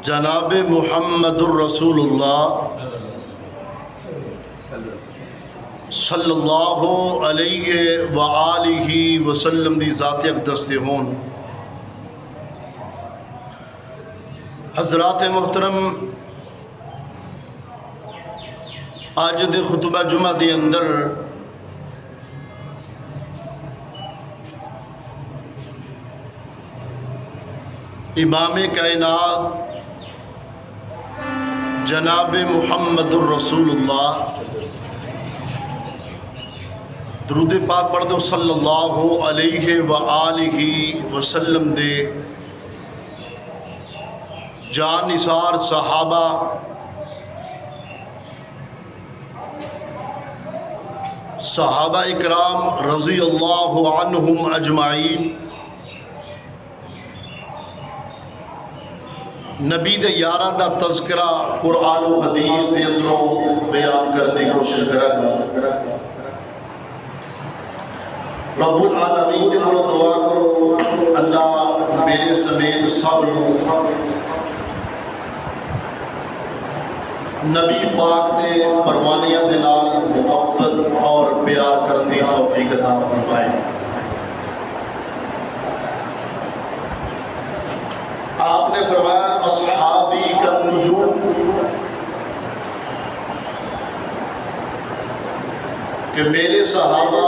جناب محمد الرسول اللہ صلی اللہ علیہ وآلہ وسلم دی ذات اقدس سے ہون۔ حضرات محترم، آج دے خطبہ جمعہ دے اندر امام کائنات جناب محمد الرسول اللہ درود پاک پڑھ دو صلی اللہ علیہ وآلہ وسلم دے جان نثار صحابہ اکرام رضی اللہ عنہم اجمعین، نبی دے یاراں دا تذکرہ قرآن و حدیث دے اندروں بیان کرنے کی کوشش کریں گا۔ رب العالمین دے کرو دعا کرو اللہ میرے سمیت سب لوگ نبی پاک دے پروانیاں دے نال محبت اور پیار کرنے توفیق عطا فرمائے۔ آپ نے فرمایا اصحابی کالنجوم، کہ میرے صحابہ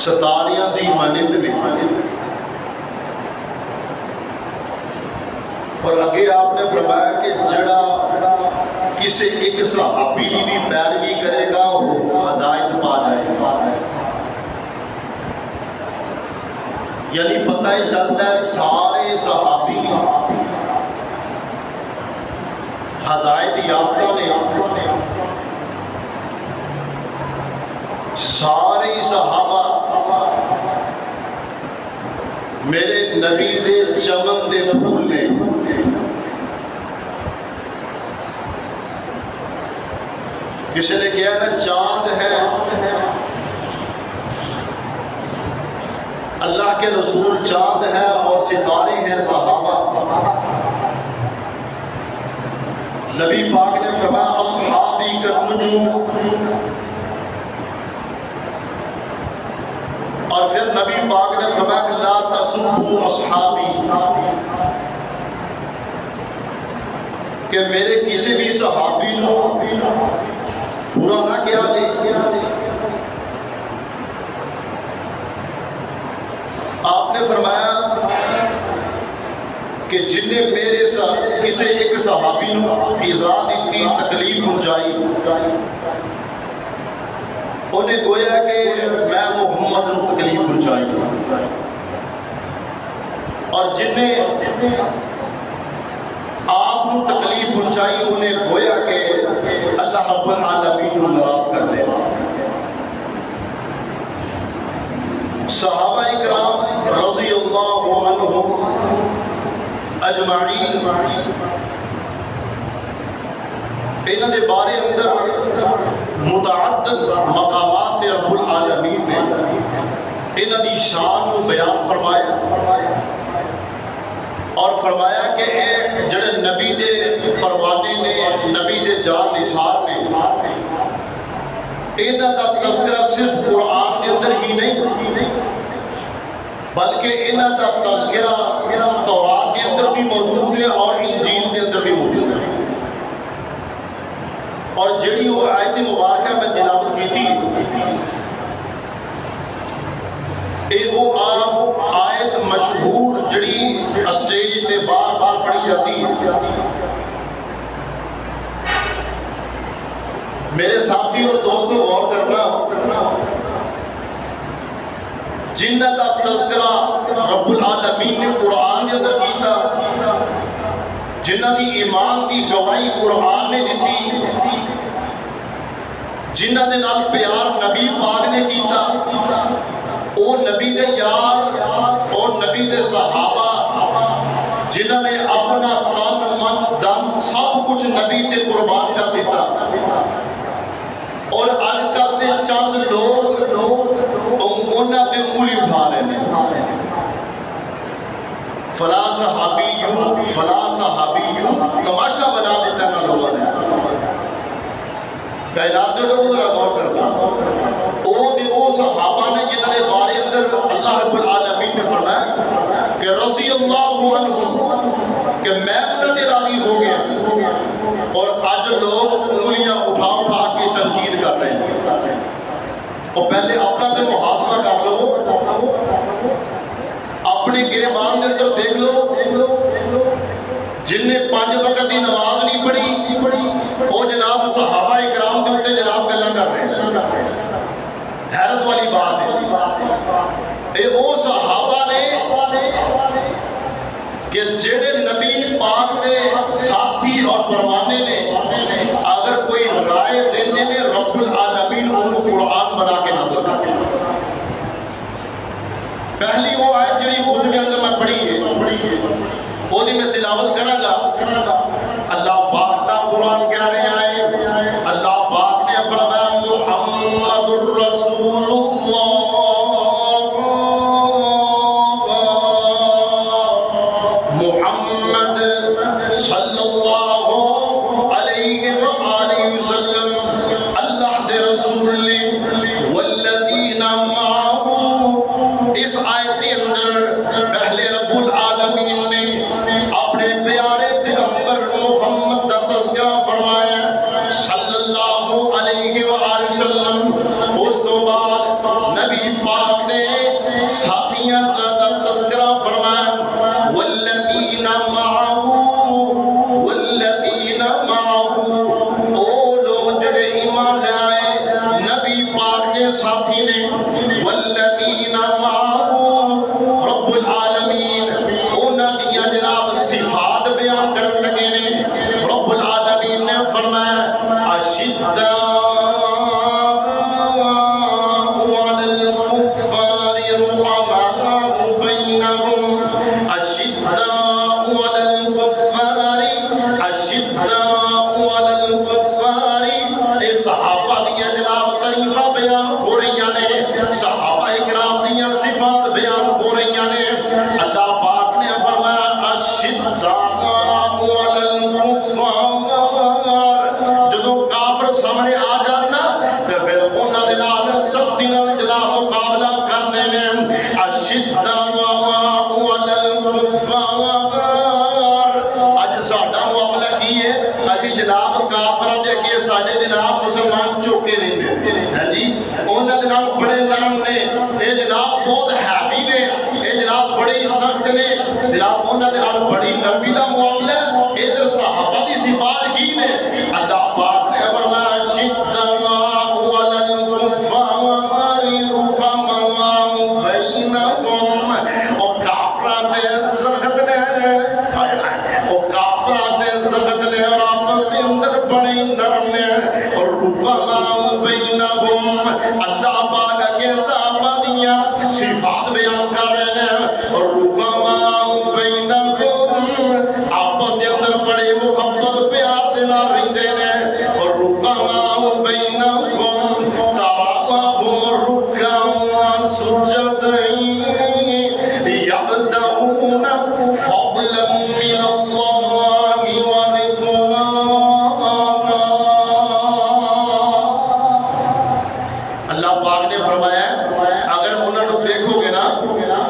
ستاریاں دی مانند نے، اور اگے آپ نے فرمایا کہ جڑا کسی ایک صحابی دی بھی پیروی کرے گا وہ ہدایت پا جائے گا۔ یعنی پتہ ہی چلتا ہے سارے صحابی ہدایت یافتہ نے، سارے صحابہ میرے نبی دے چمن دے پھول نے۔ کسی نے کہا نا چاند ہے، اللہ کے رسول چاند ہے اور ستارے ہیں صحابہ۔ نبی پاک نے فرمایا اصحابی کالنجوم، اور پھر نبی پاک نے فرمایا کہ لا تسبوا اصحابی، کہ میرے کسی بھی صحابی نو برا نہ کیا جائے۔ آپ نے فرمایا کہ جن نے میرے ساتھ کسی ایک صحابی نو ایذا دیتی، تکلیف پہنچائی، انہیں گویا کہ میں محمد نو تکلیف پہنچائی، اور جن نے آپ نو تکلیف پہنچائی انہیں گویا کہ اللہ رب العالمین نو ناراض کر لیا۔ صحابہ اکرام رضی اللہ عنہم اجمعین، انہاں دے بارے اندر متعدد مقامات رب العالمین نے انہاں دی شان نو بیان فرمایا، اور فرمایا کہ اے جڑے نبی دے پروانے نے، نبی دے جان نثار نے، انہاں دا تذکرہ صرف قرآن کے اندر ہی نہیں بلکہ انہاں دا تذکرہ تورات کے اندر بھی موجود ہے اور انجیل کے اندر بھی موجود ہے۔ اور جڑی وہ آیت مبارکہ میں تلاوت کی تھی، وہ آیت مشہور جڑی اسٹیج تے بار بار پڑھی جاتی ہے۔ میرے ساتھی اور دوستوں غور کرنا، جنہ دا تذکرہ رب العالمین نے قرآن کے اندر کیتا، جنہ دی ایمان دی گواہی قرآن نے دیتی، جنہ دے نال پیار نبی پاک نے کیتا، او نبی دے یار اور نبی دے صحابہ جنہوں نے اپنا تن من دن سب کچھ نبی تے قربان کر دیتا، اور آج کل دے چند لوگ انہاں تے انگلی اٹھا رہے ہیں۔ فلاں صحابی تماشا بنا دیتا ہے نا لوگوں نے. کائنات دے لوگ ذرا غور کرنا، وہ صحابہ نے جنہوں نے بارے اندر اللہ رب العالمین نے فرمایا کہ رضی اللہ عنہم، کہ میں انہوں نے راضی ہو گیا. اور آج لوگ انگلیاں اٹھا اٹھا کے تنقید کر رہے ہیں. اور پہلے اپنا تے محاسبہ کر لو، اپنے گریبان دے اندر دیکھ لو، جن نے 5 وقت دی نماز نہیں پڑھی وہ جناب صحابہ اکرام کے اوپر جناب گلاں کر رہے ہیں. حیرت والی بات ہے، وہ صحابہ نے کہ جڑے نبی پاک دے ساتھی اور پروانے نے اگر کوئی رائے دیندے نے رب العالمین انہوں قرآن بنا کے نازل کر دیں. پہلی وہ آیت جڑی خود کے اندر میں پڑھی ہے وہ دی میں تلاوت کروں گا. اللہ پاک دا قرآن کہہ رہے ہیں، اللہ پاک نے فرمایا محمد الرسول اللہ محمد صلی اللہ علیہ وآلہ وسلم اللہ دے رسول والذین معہ. اس آیت کے اندر پہلے رب العالمین نے اپنے پیارے پیغمبر محمد کا تذکرہ فرمایا صلی اللہ علیہ وآلہ وسلم. اس تو بعد نبی پاک نے ساتھیاں کا تذکرہ فرمایا والذین معہ او لوگ جڑے ایمان لے آئے نبی پاک کے ساتھی نے. والذین معہ رب العالمین اونا دیا جناب صفات بیان کرن لگے نے. رب العالمین نے فرمایا اشداء علی الکفار رحماء بینہم. اشداء علی الکفار اے صحابہ دیا جناب تعریفہ بیان ہو رہی نے، صحابہ اکرام دیا صفات بیان ہو رہی نے. اللہ پاک نے فرمایا اشداء علی الکفار. جدو کافر سامنے آ جانا تو پھر انہاں دے نال سختی نال جناب مقابلہ کر دینے. اشداء علی الکفار. اج ساڈا معاملہ کی ہے، اسی جناب کافراں دے اگے ساڈے جناب مسلمان چوکے لیندے ہیں جی. انہاں دے نال بڑے نرم نے، اے جناب بہت ہیوی نے، اے جناب بڑے سخت نے جناب. انہاں دے نال بڑی نرمی دا معاملہ. ادھر صحابہ دی صفات کی نے. اللہ پاک نے فرمایا شداء علی الکفار رحماء بینہم. او کافراں تے سخت نے، او کافراں تے سخت نے اور آپس دے اندر بڑے نرم نے. اور رحماء بینہم اللہ پاک کے صحابہ دیا صفات بیان کر رہے ہیں. اور رحماء بینہم آپس دے اندر بڑے محبت پیار دے نال رہندے نے. اور رحماء بینہم تراہم رکعا سجدا یبتغون فضلا من اللہ ورضوانا. اللہ پاک نے فرمایا اگر انہوں نے دیکھو گے نا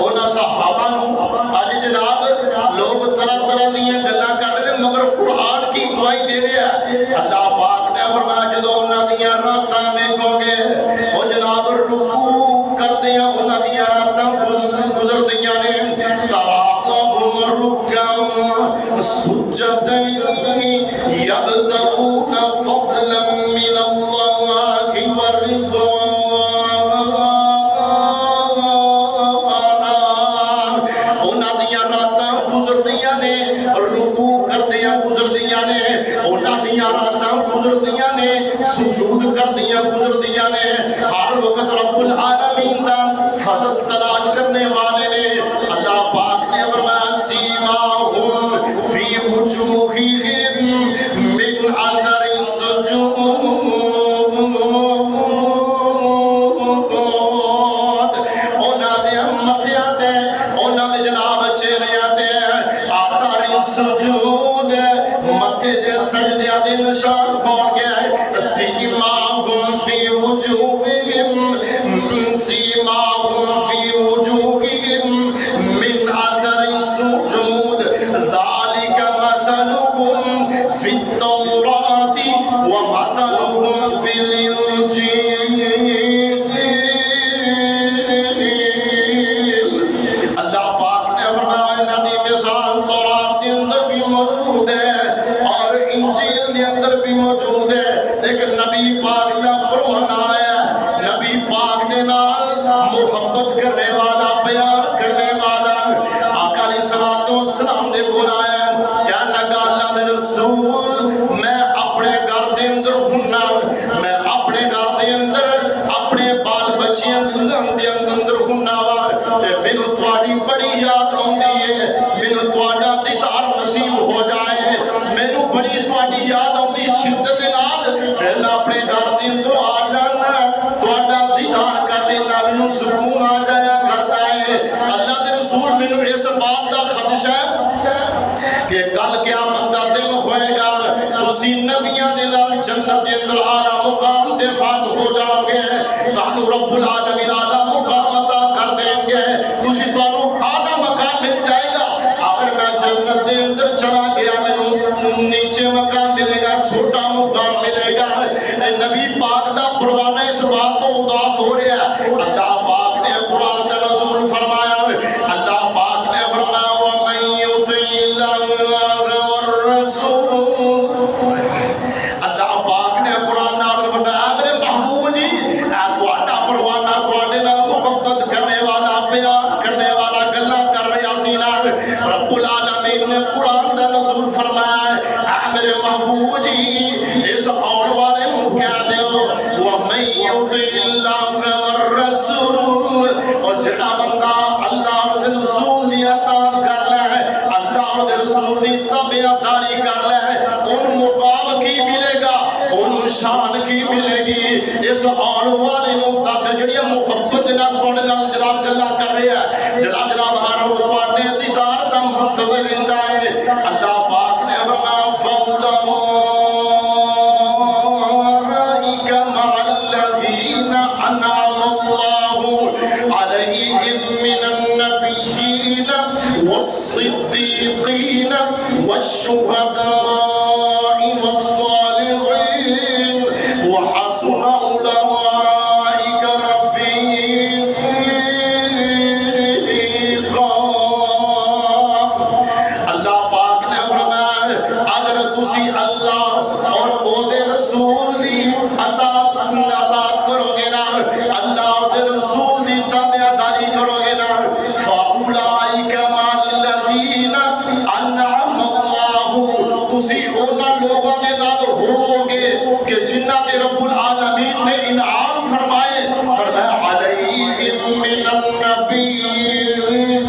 انہاں صحابہ نو اج جناب لوگ طرح طرح دیاں گلاں کر رہے ہیں مگر قرآن کی گواہی دے رہے ہیں. اللہ پاک نے فرمایا جدو انہاں دیاں راتاں ویکھو گے وہ جناب رکوع کردے ہیں انہاں دیاں راتاں گزر دیاں نے. تراہم رکعا سجدا یبتغون فضلا من اللہ ورضوانا. انہاں دیاں راتاں گزر دیاں نے، رکوع کردیاں گزر دیاں نے. انہاں دیاں راتاں گزر دیاں نے، سجود کردیاں گزر دیاں نے. ہر وقت رب العالمین دا فضل تلاش کرنے والے نے. اللہ پاک نے فرمایا سیماہم فی وجوہہم من اثر السجود. انہاں دے متھیاں تے انہاں دے جناب چہریاں تے السجود متے دے سجدے دے نشان کون گئے سیماہم فی وجوہہم من اثر السجود ذالک مثلہم فی التوراۃ ومثلہم فی الانجیل۔ اللہ پاک نے فرمایا انہاں دی مثال تورات دے اندر بھی موجود ہے اور انجیل دے اندر بھی موجود ہے۔ ایک نبی پاک دا پروانہ آیا، نبی پاک دے نال محبت کرنے والا، پیار کرنے والا آقا علیہ الصلوۃ والسلام دے کول آیا، کہنے لگا اللہ دے رسول میں اپنے گھر دے اندر ہننا، میں اپنے گھر دے اندر اپنے بال بچیاں دے اندر ہننا وا تے مینوں تہاڈی بڑی یاد آندی ہے، مینوں تہاڈا دیدار نصیب ہو جائے، مینوں بڑی تہاڈی یاد آندی شدت دے نال، پھر میں اپنے گھر دے اندر آ جانا تہاڈا دیدار کر لینا، مینوں سکون آ جایا کرتا ہے۔ اللہ دے رسول مینوں اس بات دا خدشہ ہے کہ کل قیامت دا دن ہوئے گا، تسی نبیاں دے نال جنت دے اندر اعلیٰ مقام تے فائز ہو جاؤ گے، تانوں رب العالمین اعلیٰ مقام عطا کر دیں گے، تسی تانوں اعلیٰ مقام مل جائے گا۔ اگر میں جنت دے اندر چلا گیا مینوں نیچے مقام ملے گا، چھوٹا مقام ملے گا۔ نبی پاک دا پروانہ اس بات تو اداس ہو رہا ہے۔ اللہ پاک نے قرآن دا نزول فرمایا، اللہ پاک نے فرمایا وَمَن يُطِعِ اللَّهَ وَالرَّسُولَ، اللہ پاک نے قرآن نازل فرمایا میرے محبوب جی تہاڈا پروانہ تہاڈے نال محبت کرنے والا، پیار کرنے والا گلاں کر رہا سی نا، رب العالمین نے قرآن دا نزول فرمایا اے میرے محبوب جی اس آن والے نوں کہہ دیو وَمَن يُطِعِ اللَّهَ وَالرَّسُولَ، اور جڑا بندہ اللہ اور دے رسول دی اطاعت کر لے، اللہ اور دے رسول دی تابعداری کر لے، ان مقام کی ملے گا، ان شان کی ملے گی۔ اس آن والے نوں دس جڑی محبت نال تہاڈے نال جناب گلاں کر رہا ہے، جناب ہر وقت تہاڈے دیدار دا منتظر رہندا ہے۔ اللہ پاک نے فرمایا فَأُولَٰئِكَ مَعَ الَّذِينَ أَنْعَمَ اللَّهُ عَلَيْهِم مِّنَ النَّبِيِّينَ وَالصِّدِّيقِينَ وَالشُّهَدَاءِ وَالصَّالِحِينَ وَحَسُنَ أُولَٰئِكَ رَفِيقًا۔ اللہ پاک نے فرمایا اگر تسی اللہ اور او دے رسول دی اطاعت کرو گے نا، اللہ دے رسول دی تابعداری کرو گے نا، فَأُولَٰئِكَ مَعَ الَّذِينَ أَنْعَمَ اللَّهُ، تسی اونا لوگوں دے نال ہوگے کہ جنہ تے رب العالمین نے انعام فرمائے، فرمایا عَلَيْهِم مِّنَ النَّبِيِّينَ،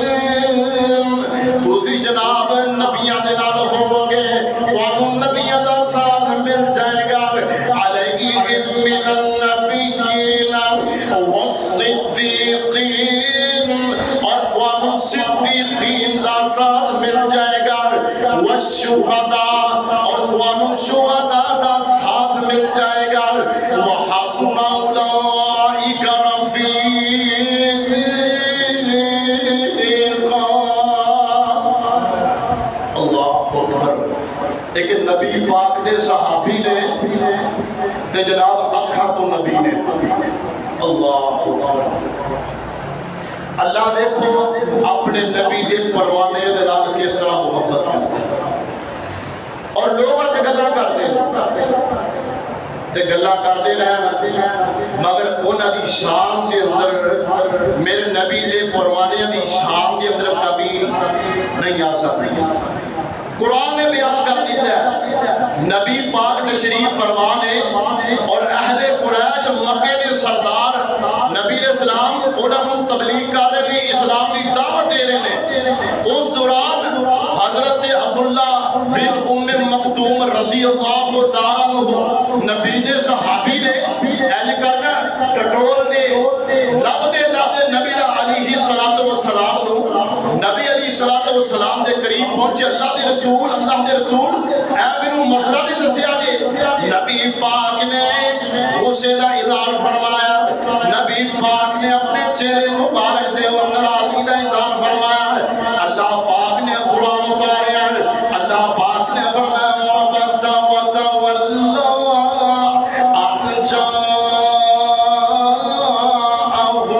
تسی جناب نبیاں دے نال ہوگے، تانوں نبیاں دا ساتھ مل جائے گا، عَلَيْهِم مِّنَ النَّبِيِّينَ وَالصِّدِّيقِينَ، اور تانوں صدیقین دا ساتھ مل جائے گا، وَالشُّهَدَاء، اور تانوں شہداء دا ساتھ مل جائے گا، وَحَسُنَ أُولَٰئِكَ رَفِيقًا۔ اللہ اکبر۔ ایک نبی پاک دے صحابی نے تے جناب اکھاں تو نبی نے، اللہ اکبر۔ اللہ دیکھو اپنے نبی دے پروانے دے نال کس طرح محبت کرتا ہے، اور لوگ اچھ گلاں کرتے ہیں تے گلاں کرتے رہن، مگر انہاں دی شان دے اندر میرے نبی دے پروانے دی شان دے اندر کمی نہیں آ سکتی۔ قرآن نے بیان کر دیتا ہے نبی پاک تشریف فرمانے اور اہل قریش مکے دے سردار نبی علیہ السلام انہوں تبلیغ کر رہے ہیں، اسلام دی دعوت دے رہے ہیں۔ اس دوران حضرت عبداللہ بن مکتوم رضی اللہ تعالیٰ عنہ نبی نے صحابی نے ایج کرنا ٹٹول دے لب دے نبی علیہ السلام نو، نبی علیہ السلام دے قریب پہنچے اللہ دے رسول اے مینوں مسئلہ تے دسیا جے نبی پاک نے غصے دا اظہار فرمایا نبی پاک نے اپنے چہرے مبارک دے اور ناراضگی دا اظہار فرمایا اللہ پاک نے قرآن اتاریا اللہ پاک نے فرمایا وَبَسَ وَتَوَلَّا أَن جَاءَهُ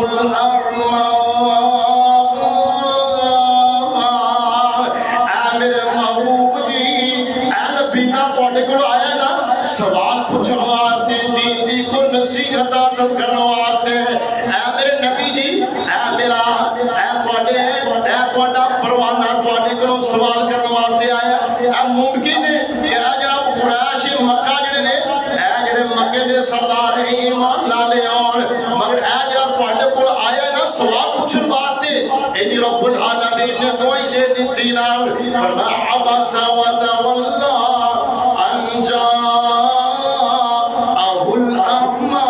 الْأَعْمَى اے میرے محبوب جی اے نبی نہ تواڈے کول آیا نا سوال پوچھن واسطے دین دی کو نصیحت حاصل کرن واسطے اے میرے نبی جی اے تواڈا پروانہ تواڈے کولوں سوال کرن واسطے آیا اے ممکن ہے کہ جناب قریش مکہ جڑے نے اے جڑے مکے دے سردار ہیں ایمان لا لے آن مگر اے جڑا تواڈے کول آیا نا سوال پوچھن واسطے اے دی رب العالمین نے گواہی دے دتی نا فرمایا عبس وتولى ان جاءه الاعمى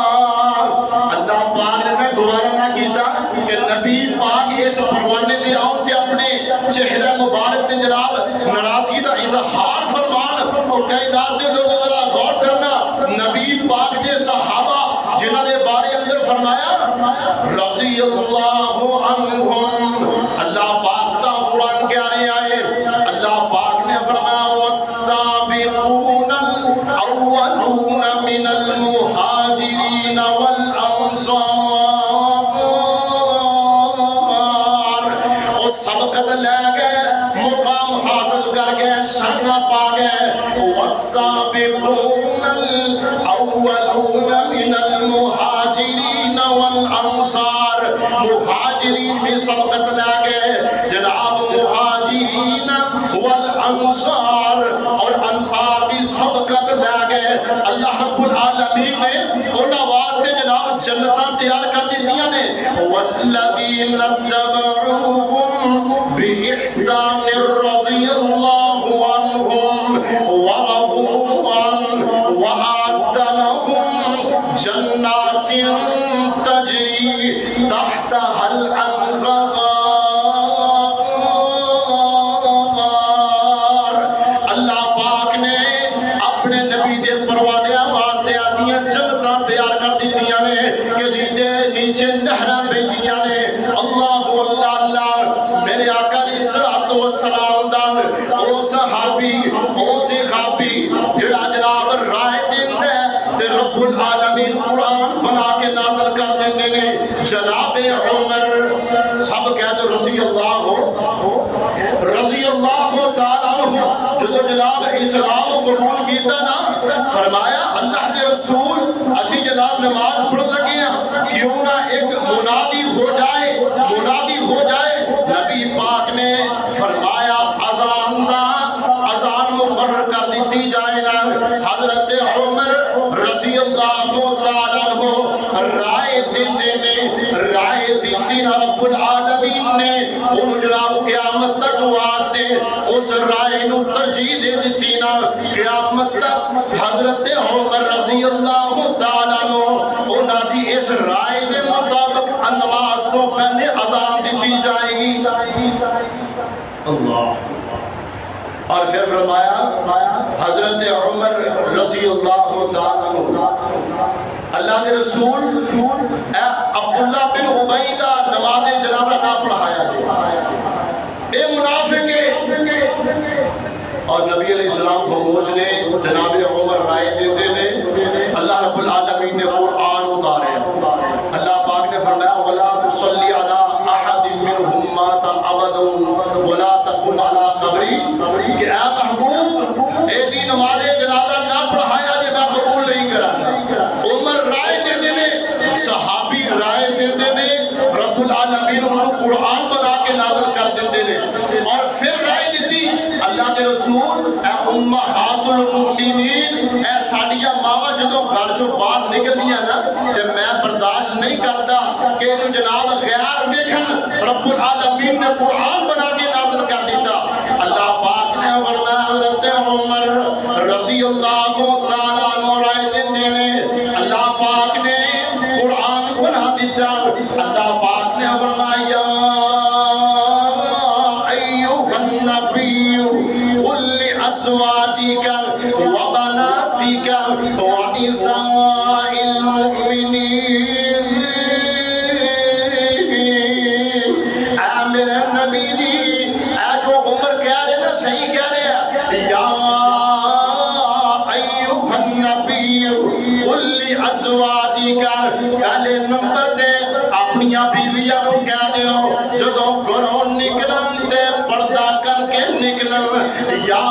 اللہ پاک نے گوارا نہ کیتا کہ نبی پاک اس پروانے دے آؤں تے اپنے چہرہ مبارک تے جناب ناراضگی دا اظہار فرمان اور کائنات دے لوگوں ذرا غور کرنا نبی پاک دے صحابہ جنہاں دے بارے اندر فرمایا رضی اللہ عنہم اللہ پاک تا قرآن کہہ رہے آئے اللہ پاک نے فرمایا والسابقون الاولون من المہاجرین والانصار وہ سبقت لے گئے مقام حاصل کر گئے شان پا گئے والسابقون الاولون من المہاجرین والانصار مہاجرین بھی سبقت لے گئے جناب مہاجرین والانصار اور انصار بھی سبقت لے گئے اللہ رب العالمین نے انہاں واسطے جناب جنتاں تیار کر دیتیاں نے والذین اتبعوہم بإحسان رضی اللہ عنہم ورضوا عنہ وأعد لهم جنات تجری تحتها الأنهار اللہ پاک نے اپنے نبی دے پروانے واسطے ایسیاں جنتاں تیار کر دیتیاں نے کہ جیندے نیچے نہراں بہندیاں نے اللہ اللہ اللہ میرے آقا علیہ الصلوۃ والسلام دا او صحابی جڑا جناب رائے دیندا ہے تے رب العالمین قرآن بنا کے نازل کر دیندے نے جناب عمر سب کہہ دو رضی اللہ تعالی عنہ جو جناب اسلام قبول کیتا نا فرمایا اللہ دے رسول اسی جناب نماز پڑھن لگے ہیں کیوں نہ ایک منادی ہو جائے نبی پاک نے فرمایا اذان مقرر کر دیتی جائے نا حضرت عمر رضی اللہ تعالیٰ عنہ رائے دیتی نا رب العالمین نے انہوں جناب قیامت تک واسطے اس رائے نو ترجیح دے دیتی نا قیامت تک حضرت عمر رضی اللہ تعالیٰ عنہ انہاں دی اس رائے دے مطابق نماز تو پہلے اذان دیتی جائے گی اللہ اور پھر فرمایا حضرت عمر رضی اللہ تعالیٰ عنہ اللہ کے رسول عبداللہ بن عبیدہ نماز جنازہ نہ پڑھایا اے منافق اور نبی علیہ السلام خاموش نے جناب عمر رائے دیتے نے اللہ رب العالمین نے قرآن اتارے اللہ پاک نے فرمایا وَلَا تُصَلِّ عَلَىٰ أَحَدٍ مِّنْهُمْ مَاتَ أَبَدًا وَلَا تَقُمْ عَلَىٰ قَبْرِهِ کہ اے محبوب اے دی نماز جنازہ نہ پڑھایا جے میں قبول نہیں کرانا عمر رائے دیتے نے صحابی رائے دیتے نے رب العالمین انہوں قرآن بنا کے نازل کر دیتے نے اور پھر رائے دیتی اللہ کے رسول اے امہات المؤمنین اے ساڑیاں ماما جدوں گھر چوں باہر نکل دیا نا تے میں برداشت نہیں کرتا کہ انہوں جناب غیر ویکھن رب العالمین نے قرآن بنا کے نازل کر دیتا اللہ پاک نے فرمایا حضرت عمر رضی اللہ تعالیٰ عنہ رائے دیتے نے اللہ پاک نے قرآن بنا دیتا اللہ پاک نے فرمایا أزواجك وبناتك ونساء المؤمنين. اے میرے نبی جی، اے جو عمر کہہ رہے نا صحیح کہہ رہے ہیں، یا ایوہ النبی قل لأزواجک، پہلے نمبر تے اپنیاں بیویاں نو کہہ دیو جدوں گھروں نکلن تے پردہ کر کے نکلن، یا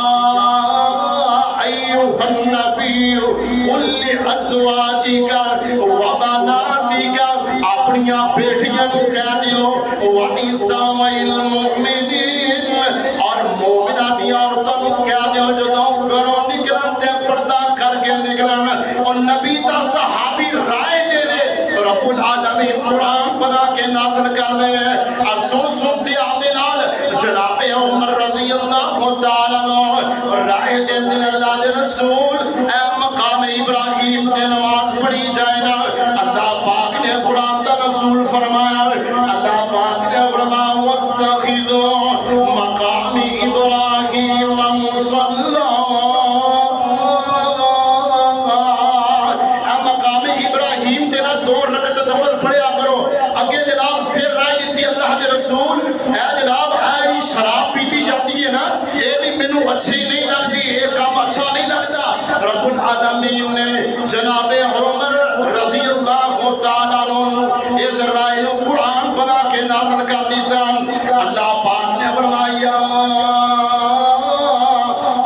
ایوہ النبی قل لأزواجک وبناتک، اپنیاں بیٹیاں نو کہہ دیو ونساء المؤمنین، اور مومنہ دی عورتاں نو کہہ دیو جدوں گھروں نکلن تے پردہ کر کے نکلن۔ اور نبی تا صحابی رائے دے وے، رب العالمین قرآن بنا کے نازل کر دے وے، اور سنتے آندے نال جناب عمر رضی اللہ تعالیٰ عنہ رائے دے دن اللہ دے رسول اے مقام ابراہیم تے نماز پڑھی جائے نا، اللہ پاک نے قرآن دا نزول فرمایا، اللہ پاک نے فرمایا واتخذوا مقام ابراہیم مصلی، مقام ابراہیم تیرا 2 رکعت نفل پڑھیا کرو۔ اگے جناب پھر رائے دیتی اللہ دے رسول، اے جناب اے بھی شراب پیتی جاندی ہے نا، اے بھی مینوں اچھی نہیں لگدی، اے کام اچھا نہیں لگدا۔ رب العالمین نے جناب عمر رضی اللہ تعالیٰ عنہ اس رائے نو قرآن بنا کے نازل کر دیتا۔ اللہ پاک نے فرمایا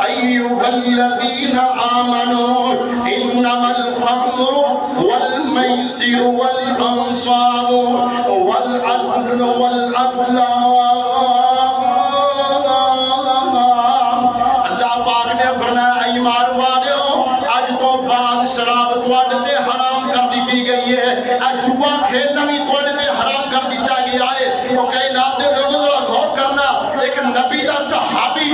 ایھا الذین آمنوا انما الخمر والمیسر والانصاب والازلام، اللہ پاک نے فرمایا ایمان والو، آج تو بعد شراب تواڈے تے حرام کر دیتی گئی ہے، جوا کھیلنا بھی تواڈے تے حرام کر دیتا گیا ہے۔ وہ کائنات دے لوگوں ذرا غور کرنا، ایک نبی دا صحابی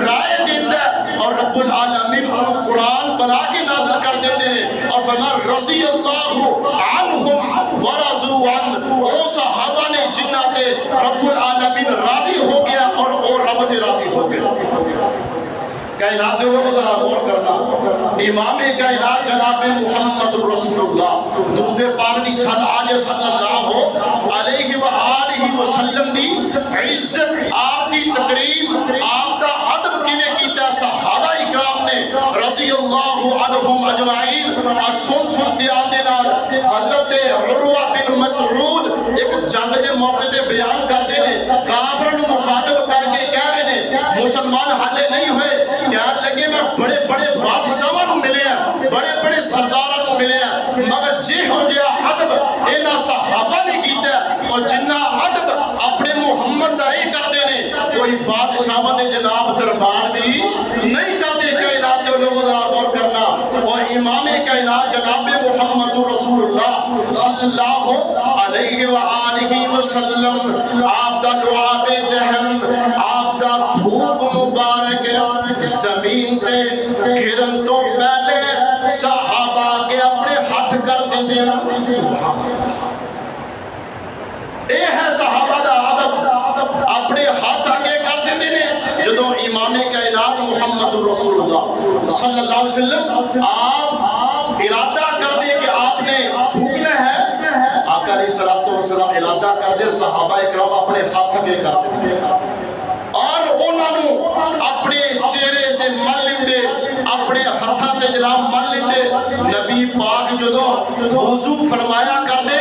رائے دیندا ہے اور رب العالمین انہوں قرآن بنا کے نازل کر دیندے ہیں، اور فرمایا رضی اللہ عنہم ورضوا عنہ، او صحابہ نے جنہ تے رب العالمین راضی ہو گیا اور او رب تے راضی ہو گیا۔ کائنات دے لوگوں ذرا غور کرنا، امام کائنات جناب محمد رسول اللہ درود پاک دی چھل آج صلی اللہ علیہ وآلہ وسلم دی عزت، آپ دی تقریم، آپ دا ادب کیویں کیتا صحابہ اکرام نے رضی اللہ عنہم اجمعین۔ اور سنتے آندے نال حضرت عروہ بن مسعود ایک جنگ دے موقع تے بیان کرتے نے، کافروں نو مخاطب کر کے کہہ رہے نے مسلمان حالے نہیں ہوئے، کہنے لگے میں بڑے بڑے بادشاہاں نو ملے ہیں، بڑے بڑے سرداراں نو ملے ہیں، مگر جے ہو جیا ادب انہاں صحابہ نے کیتا ہے، اور جنہ ادب اپنے محمد دا اے کردے نے کوئی بادشاہاں دے جناب دربار بھی نہیں کردے۔ کائنات دے لوگوں ذرا غور کرنا، اور امام کائنات جناب محمد رسول اللہ صلی اللہ علیہ وآلہ وسلم، آپ دا لعاب دہن، آپ دا دھوپ مبارک زمین تے گرن تو پہلے صحابہ کے اپنے ہاتھ کر دیندے نا، سبحان اللہ۔ اے ہے صحابہ دا ادب، اپنے ہاتھ آگے کر دیندے نے جدوں امام کائنات محمد رسول اللہ صلی اللہ علیہ وسلم آپ ارادہ کر دے کہ آپ نے تھوکنا ہے، آقا علیہ السلام ارادہ کر دے، صحابہ اکرام اپنے ہاتھ آگے کر دیتے اور انہوں نے اپنے چہرے تے مل لیندے، اپنے ہاتھاں تے جناب مل لیندے۔ نبی پاک جدوں وضو فرمایا کر دے،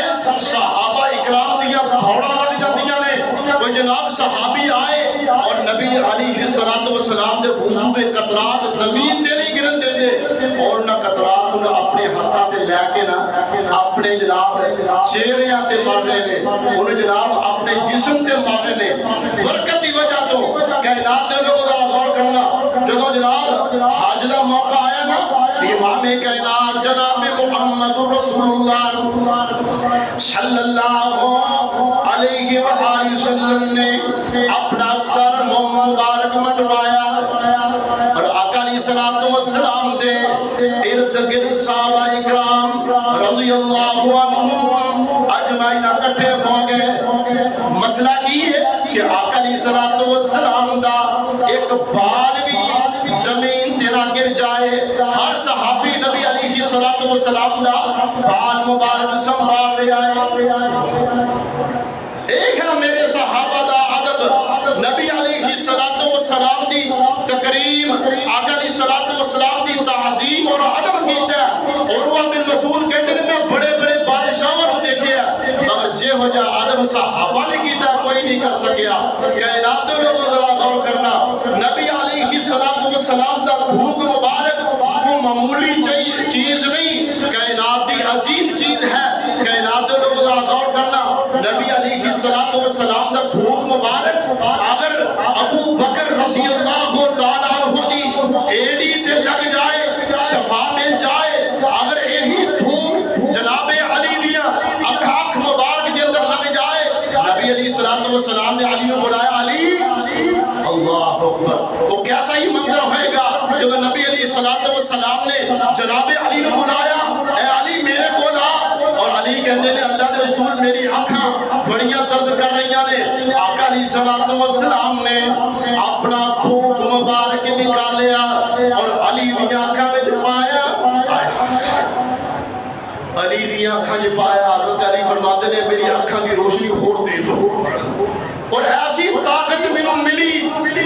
صحابہ اکرام دیا دوڑا لگ جاندیاں نے، کوئی جناب صحابی آئے اور نبی علیہ السلام دے وضو دے قطرات زمین تے نہیں گرن دیندے، اور نہ قطرات انہوں اپنے ہاتھاں تے لے کے نہ اپنے جناب چہریاں تے مر رہے نے، انہوں جناب اپنے جسم تے مر رہے نے۔ برکت دی وجہ تو کائنات دے لوگ ذرا غور کرنا، جدوں جناب حج دا موقع آیا نا، امام کائنات جناب محمد رسول اللہ صلی اللہ علیہ وآلہ وسلم نے اپنا سر مبارک منڈوایا، اور آقا علیہ السلام دے ارد گرد صحابہ اکرام رضی اللہ عنہم اجمعین اکٹھے ہو گئے۔ مسئلہ کی ہے کہ آقا علیہ السلام دا ایک بال بھی زمین گر جائے ہر صحابی نبی علیہ السلام دا بال مبارک سنبھال رہا ہے ایک ہے میرے صحابہ دا ادب نبی علیہ السلام دی تکریم آقا علیہ السلام دی تعظیم اور ادب کیتا ہے عروہ بن مسعود کہتے ہیں میں بڑے بڑے بادشاہوں کو دیکھے مگر جے ہو جا ادب صحابہ نے کیتا کوئی نہیں کر سکیا کائنات لوگوں ذرا غور کرنا نبی علیہ السلام دا بھوک مبارک کو معمولی چیز نہیں کائنات دی عظیم چیز ہے کائنات لوگوں ذرا غور کرنا نبی علیہ السلام دا بھوک مبارک اگر ابو بکر رضی اللہ تعالیٰ عنہ دی ایڈی تے لگ جائے شفا مل جائے اگر یہی دھوپ جناب علی دیا اکھاک مبارک کے اندر لگ جائے نبی علیہ السلام نے علی نے بلایا علی اللہ اکبر وہ کیسا ہی منظر ہوئے گا جو نبی علیہ السلام نے جناب علی نے بلایا اے علی میرے کو لا اور علی کہتے ہیں اللہ کے رسول میری آنکھاں بڑیاں درد کر رہی ہیں آقا علیہ السلام نے اپنا تھوک مبارک نکالیا اور علی دی آنکھاں میں پایا علی دی آنکھاں میں پایا حضرت علی فرماتے ہیں میری آنکھاں دی روشنی اور تیز ہو اور ایسی طاقت میں ملی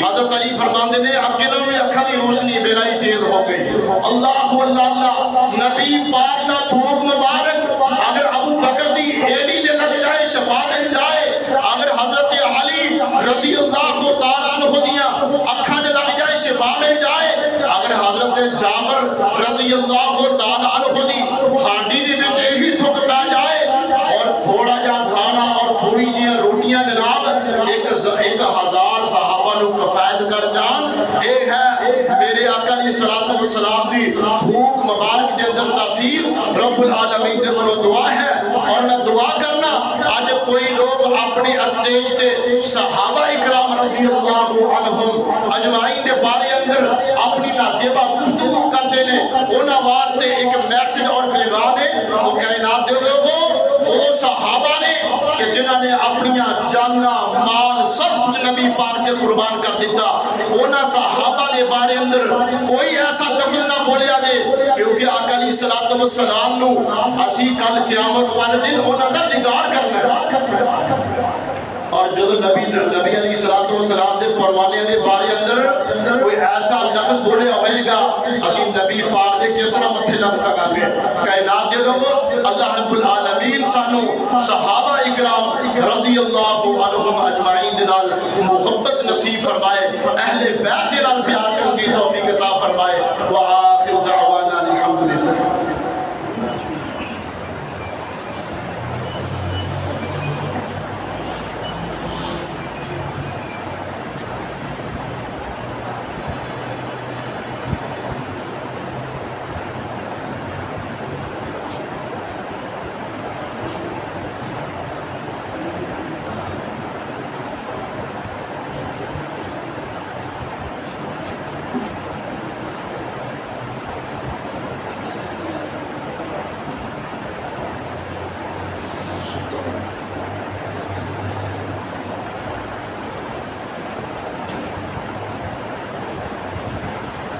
حضرت علی فرماندے نے اکیلوں میں اکھا دی روشنی بینائی تیز ہو گئی اللہ اللہ نبی پاک دا تھوک مبارک اگر ابو بکر دی ایڈی دے لگ جائے شفا مل جائے اگر حضرت علی رضی اللہ تعالیٰ عنہ دیا اکھا دے لگ جائے شفا مل جائے اگر حضرت جابر رضی اللہ تعالیٰ عنہ دی ہانڈی دی بچے ہی تھوک پہ جائے اور تھوڑا جا کھانا اور تھوڑی جی روٹیاں جناب ایک ہزار صحابہ نو کفایت کر جان اے ہے میرے آقا علیہ السلام دی بھوک مبارک دے اندر تاثیر رب العالمین دے بنو دعا ہے اور میں دعا کرنا آج کوئی لوگ اپنی اسٹیج تے صحابہ اکرام رضی اللہ عنہم اجمعین دے بارے اندر اپنی نازیبہ گفتگو کرتے ہیں ان واسطے ایک میسج اور پیغام ہے وہ کائنات دے لوگوں وہ صحابہ نے کہ جنہوں نے اپنی جانا مال سب کچھ نبی پاک کے قربان کر دیتا اونا صحابہ دے بارے اندر کوئی ایسا لفظ نہ بولیا دے کیونکہ آقا علیہ السلام نو اسی کل قیامت والے دن اونا دا دیدار کرنا ہے اور جو نبی علیہ السلام دے پروانے دے بارے اندر کوئی ایسا لفظ بولے ہوئے گا اسی نبی پاک دے کس طرح متھے لگ سکا گے کائنات دے لوگوں اللہ رب العالمین سانو صحابہ اکرام رضی اللہ عنہم اجمعین دے نال محبت نصیب فرمائے اہل بیت دے نال پیار